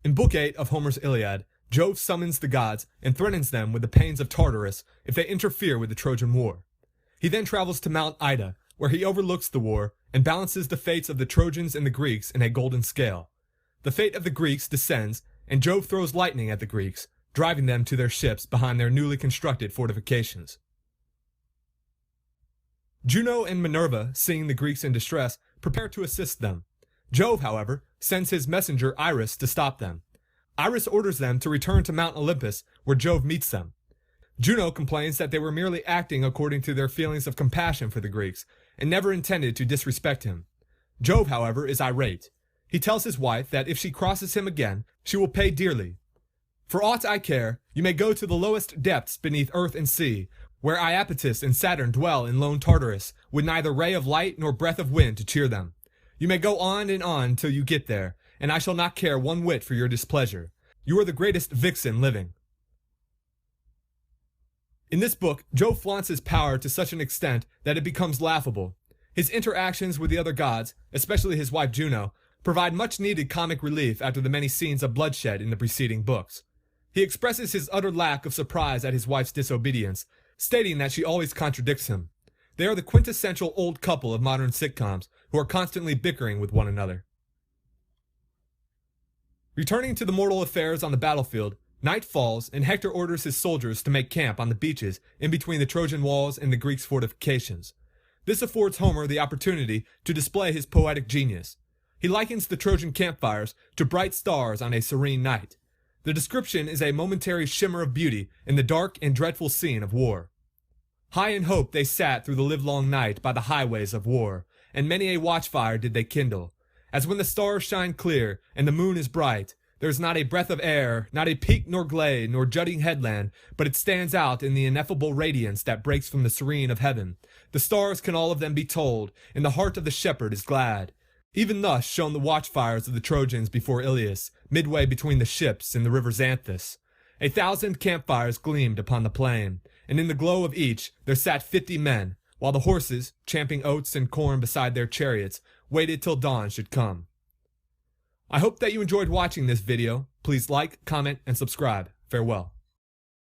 In Book 8 of Homer's Iliad, Jove summons the gods and threatens them with the pains of Tartarus if they interfere with the Trojan War. He then travels to Mount Ida, where he overlooks the war and balances the fates of the Trojans and the Greeks in a golden scale. The fate of the Greeks descends, and Jove throws lightning at the Greeks, driving them to their ships behind their newly constructed fortifications. Juno and Minerva, seeing the Greeks in distress, prepare to assist them. Jove, however, sends his messenger Iris to stop them. Iris orders them to return to Mount Olympus, where Jove meets them. Juno complains that they were merely acting according to their feelings of compassion for the Greeks, and never intended to disrespect him. Jove, however, is irate. He tells his wife that if she crosses him again, she will pay dearly. For aught I care, you may go to the lowest depths beneath earth and sea, where Iapetus and Saturn dwell in lone Tartarus, with neither ray of light nor breath of wind to cheer them. You may go on and on till you get there, and I shall not care one whit for your displeasure. You are the greatest vixen living. In this book, Jove flaunts his power to such an extent that it becomes laughable. His interactions with the other gods, especially his wife Juno, provide much-needed comic relief after the many scenes of bloodshed in the preceding books. He expresses his utter lack of surprise at his wife's disobedience, stating that she always contradicts him. They are the quintessential old couple of modern sitcoms, who are constantly bickering with one another. Returning to the mortal affairs on the battlefield, night falls and Hector orders his soldiers to make camp on the beaches in between the Trojan walls and the Greeks' fortifications. This affords Homer the opportunity to display his poetic genius. He likens the Trojan campfires to bright stars on a serene night. The description is a momentary shimmer of beauty in the dark and dreadful scene of war. High in hope they sat through the livelong night by the highways of war, and many a watchfire did they kindle. As when the stars shine clear, and the moon is bright, there is not a breath of air, not a peak nor glade, nor jutting headland, but it stands out in the ineffable radiance that breaks from the serene of heaven. The stars can all of them be told, and the heart of the shepherd is glad. Even thus shone the watchfires of the Trojans before Ilius, midway between the ships and the river Xanthus. 1,000 campfires gleamed upon the plain, and in the glow of each there sat 50 men, while the horses, champing oats and corn beside their chariots, waited till dawn should come. I hope that you enjoyed watching this video. Please like, comment, and subscribe. Farewell.